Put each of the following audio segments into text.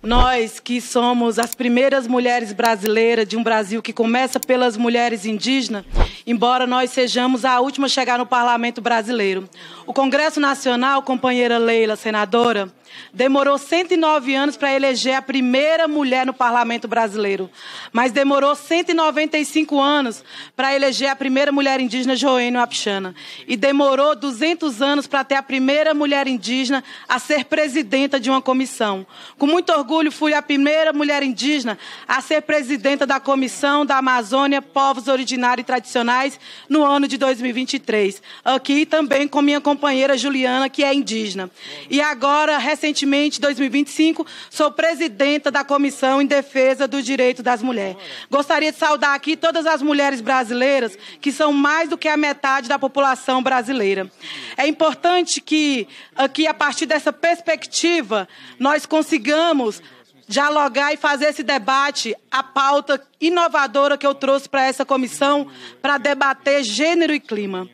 Nós que somos as primeiras mulheres brasileiras de um Brasil que começa pelas mulheres indígenas, embora nós sejamos a última a chegar no parlamento brasileiro. O Congresso Nacional, companheira Leila, senadora, demorou 109 anos para eleger a primeira mulher no parlamento brasileiro, mas demorou 195 anos para eleger a primeira mulher indígena, Joênia Wapichana, e demorou 200 anos para ter a primeira mulher indígena a ser presidenta de uma comissão. Com muito orgulho, fui a primeira mulher indígena a ser presidenta da Comissão da Amazônia, Povos Originários e Tradicionais, no ano de 2023. Aqui também com minha companheira Juliana, que é indígena. E agora, recentemente, em 2025, sou presidenta da Comissão em Defesa do Direito das Mulheres. Gostaria de saudar aqui todas as mulheres brasileiras, que são mais do que a metade da população brasileira. É importante que, aqui, a partir dessa perspectiva, nós consigamos dialogar e fazer esse debate, a pauta inovadora que eu trouxe para essa comissão, para debater gênero e clima.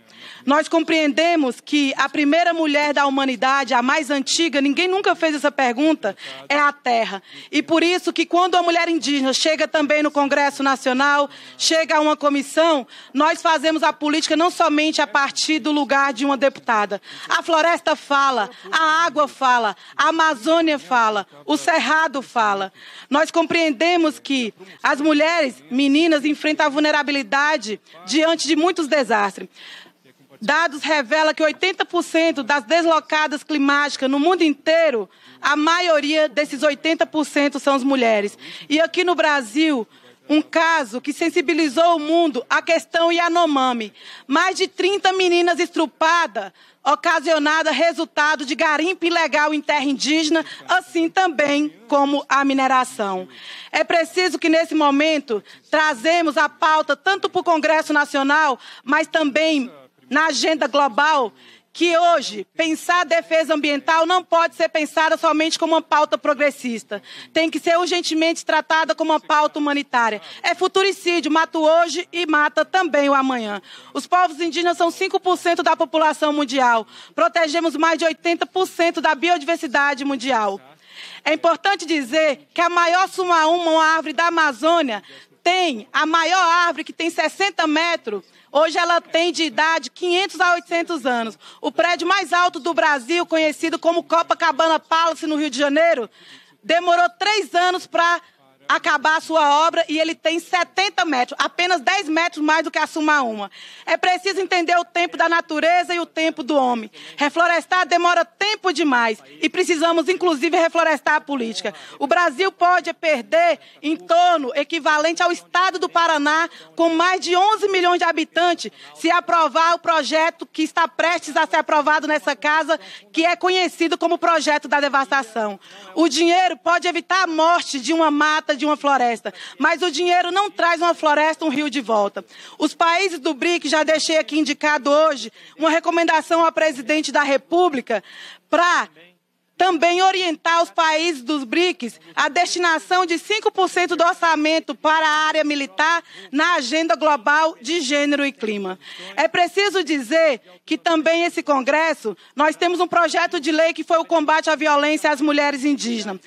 Nós compreendemos que a primeira mulher da humanidade, a mais antiga, ninguém nunca fez essa pergunta, é a terra. E por isso que quando a mulher indígena chega também no Congresso Nacional, chega a uma comissão, nós fazemos a política não somente a partir do lugar de uma deputada. A floresta fala, a água fala, a Amazônia fala, o Cerrado fala. Nós compreendemos que as mulheres, meninas, enfrentam a vulnerabilidade diante de muitos desastres. Dados revelam que 80% das deslocadas climáticas no mundo inteiro, a maioria desses 80% são as mulheres. E aqui no Brasil, um caso que sensibilizou o mundo, a questão Yanomami. Mais de 30 meninas estrupadas, ocasionada resultado de garimpo ilegal em terra indígena, assim também como a mineração. É preciso que, nesse momento, trazemos a pauta tanto para o Congresso Nacional, mas também na agenda global, que hoje pensar a defesa ambiental não pode ser pensada somente como uma pauta progressista. Tem que ser urgentemente tratada como uma pauta humanitária. É futuricídio, mata hoje e mata também o amanhã. Os povos indígenas são 5% da população mundial. Protegemos mais de 80% da biodiversidade mundial. É importante dizer que a maior sumaúma, uma árvore da Amazônia, tem a maior árvore, que tem 60 metros, hoje ela tem de idade 500 a 800 anos. O prédio mais alto do Brasil, conhecido como Copacabana Palace, no Rio de Janeiro, demorou 3 anos para acabar a sua obra e ele tem 70 metros, apenas 10 metros mais do que a Sumaúma. É preciso entender o tempo da natureza e o tempo do homem. Reflorestar demora tempo demais e precisamos, inclusive, reflorestar a política. O Brasil pode perder em torno equivalente ao estado do Paraná, com mais de 11 milhões de habitantes, se aprovar o projeto que está prestes a ser aprovado nessa casa, que é conhecido como projeto da devastação. O dinheiro pode evitar a morte de uma mata, de uma floresta, mas o dinheiro não traz uma floresta, um rio de volta. Os países do BRIC, já deixei aqui indicado hoje, uma recomendação ao presidente da República para também orientar os países dos BRICS a destinação de 5% do orçamento para a área militar na agenda global de gênero e clima. É preciso dizer que também esse Congresso, nós temos um projeto de lei que foi o combate à violência às mulheres indígenas.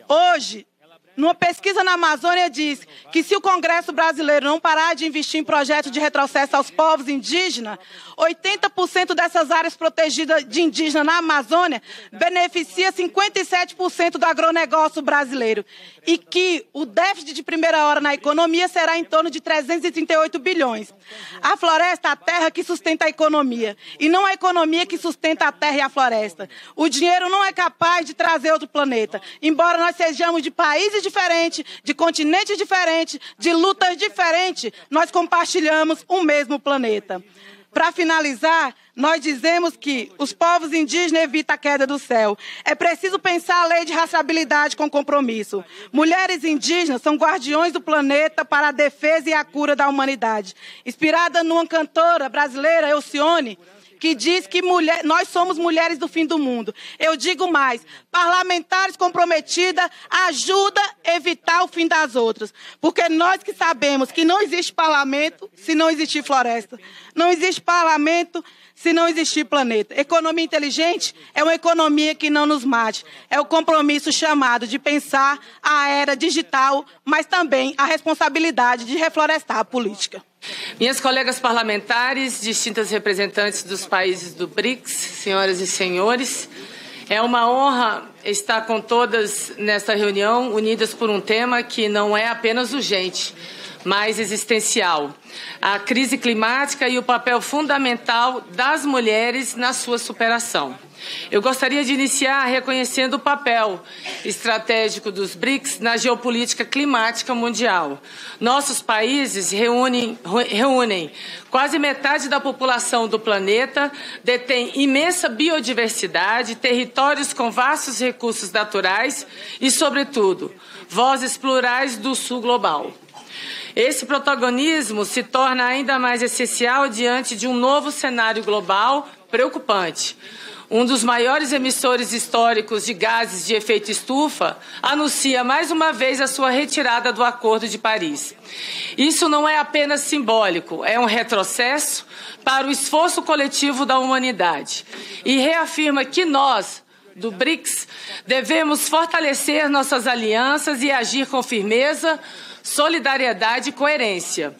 Hoje, numa pesquisa na Amazônia, diz que se o Congresso brasileiro não parar de investir em projetos de retrocesso aos povos indígenas, 80% dessas áreas protegidas de indígenas na Amazônia beneficia 57% do agronegócio brasileiro. E que o déficit de primeira hora na economia será em torno de 338 bilhões. A floresta, a terra que sustenta a economia. E não a economia que sustenta a terra e a floresta. O dinheiro não é capaz de trazer outro planeta. Embora nós sejamos de países diferentes, de continentes diferentes, de lutas diferentes, nós compartilhamos o mesmo planeta. Para finalizar, nós dizemos que os povos indígenas evitam a queda do céu. É preciso pensar a lei de raciabilidade com compromisso. Mulheres indígenas são guardiões do planeta para a defesa e a cura da humanidade. Inspirada numa cantora brasileira, Elcione, que diz que nós somos mulheres do fim do mundo. Eu digo mais, parlamentares comprometidas ajudam a evitar o fim das outras. Porque nós que sabemos que não existe parlamento se não existir floresta. Não existe parlamento se não existir planeta. Economia inteligente é uma economia que não nos mate. É o compromisso chamado de pensar a era digital, mas também a responsabilidade de reflorestar a política. Minhas colegas parlamentares, distintas representantes dos países do BRICS, senhoras e senhores, é uma honra estar com todas nesta reunião, unidas por um tema que não é apenas urgente, mas existencial: a crise climática e o papel fundamental das mulheres na sua superação. Eu gostaria de iniciar reconhecendo o papel estratégico dos BRICS na geopolítica climática mundial. Nossos países reúnem quase metade da população do planeta, detêm imensa biodiversidade, territórios com vastos recursos naturais e, sobretudo, vozes plurais do sul global. Esse protagonismo se torna ainda mais essencial diante de um novo cenário global preocupante. Um dos maiores emissores históricos de gases de efeito estufa anuncia mais uma vez a sua retirada do Acordo de Paris. Isso não é apenas simbólico, é um retrocesso para o esforço coletivo da humanidade e reafirma que nós, do BRICS, devemos fortalecer nossas alianças e agir com firmeza, solidariedade e coerência.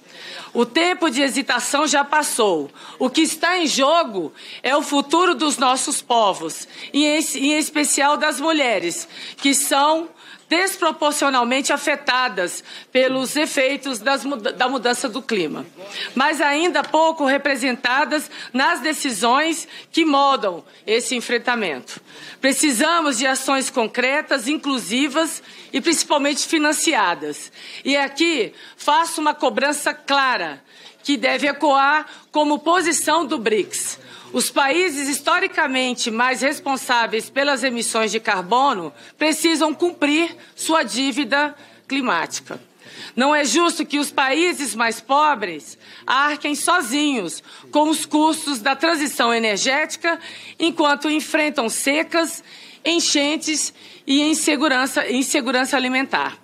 O tempo de hesitação já passou. O que está em jogo é o futuro dos nossos povos, e em especial das mulheres, que são desproporcionalmente afetadas pelos efeitos da mudança do clima, mas ainda pouco representadas nas decisões que moldam esse enfrentamento. Precisamos de ações concretas, inclusivas e principalmente financiadas. E aqui faço uma cobrança clara, que deve ecoar como posição do BRICS. Os países historicamente mais responsáveis pelas emissões de carbono precisam cumprir sua dívida climática. Não é justo que os países mais pobres arquem sozinhos com os custos da transição energética enquanto enfrentam secas, enchentes e insegurança alimentar.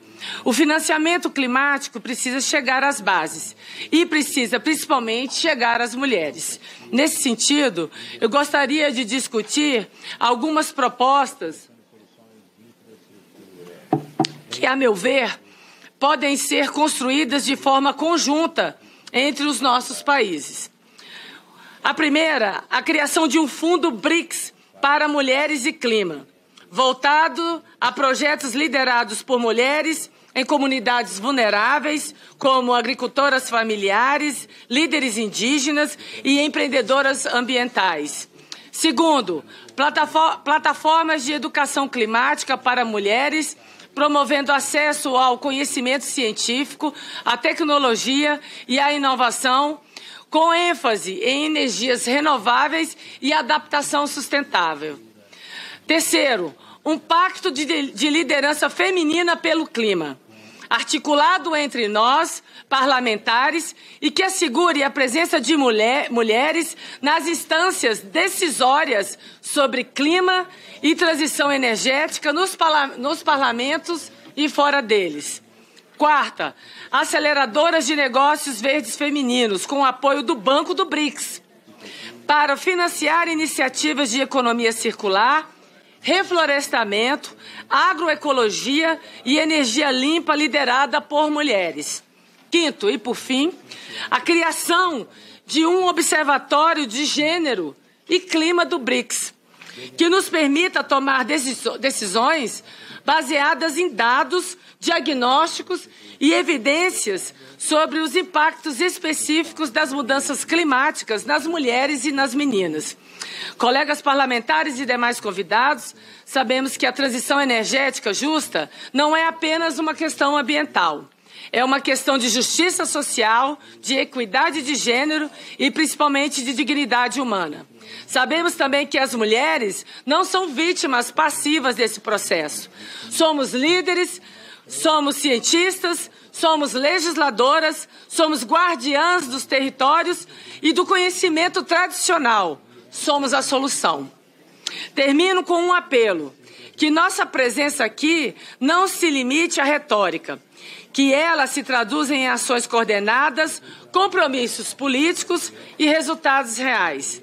O financiamento climático precisa chegar às bases e precisa, principalmente, chegar às mulheres. Nesse sentido, eu gostaria de discutir algumas propostas que, a meu ver, podem ser construídas de forma conjunta entre os nossos países. A primeira, a criação de um fundo BRICS para mulheres e clima, voltado a projetos liderados por mulheres em comunidades vulneráveis, como agricultoras familiares, líderes indígenas e empreendedoras ambientais. Segundo, plataformas de educação climática para mulheres, promovendo acesso ao conhecimento científico, à tecnologia e à inovação, com ênfase em energias renováveis e adaptação sustentável. Terceiro, um pacto de liderança feminina pelo clima, articulado entre nós, parlamentares, e que assegure a presença de mulheres nas instâncias decisórias sobre clima e transição energética nos parlamentos e fora deles. Quarta, aceleradoras de negócios verdes femininos, com o apoio do Banco do BRICS, para financiar iniciativas de economia circular, reflorestamento, agroecologia e energia limpa liderada por mulheres. Quinto, e por fim, a criação de um observatório de gênero e clima do BRICS, que nos permita tomar decisões baseadas em dados, diagnósticos e evidências sobre os impactos específicos das mudanças climáticas nas mulheres e nas meninas. Colegas parlamentares e demais convidados, sabemos que a transição energética justa não é apenas uma questão ambiental. É uma questão de justiça social, de equidade de gênero e principalmente de dignidade humana. Sabemos também que as mulheres não são vítimas passivas desse processo. Somos líderes, somos cientistas, somos legisladoras, somos guardiãs dos territórios e do conhecimento tradicional. Somos a solução. Termino com um apelo, que nossa presença aqui não se limite à retórica, que ela se traduza em ações coordenadas, compromissos políticos e resultados reais.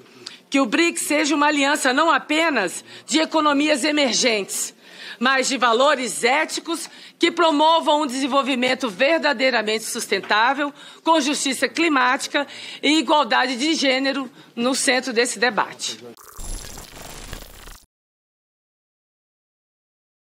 que o BRICS seja uma aliança não apenas de economias emergentes, mas de valores éticos que promovam um desenvolvimento verdadeiramente sustentável, com justiça climática e igualdade de gênero no centro desse debate.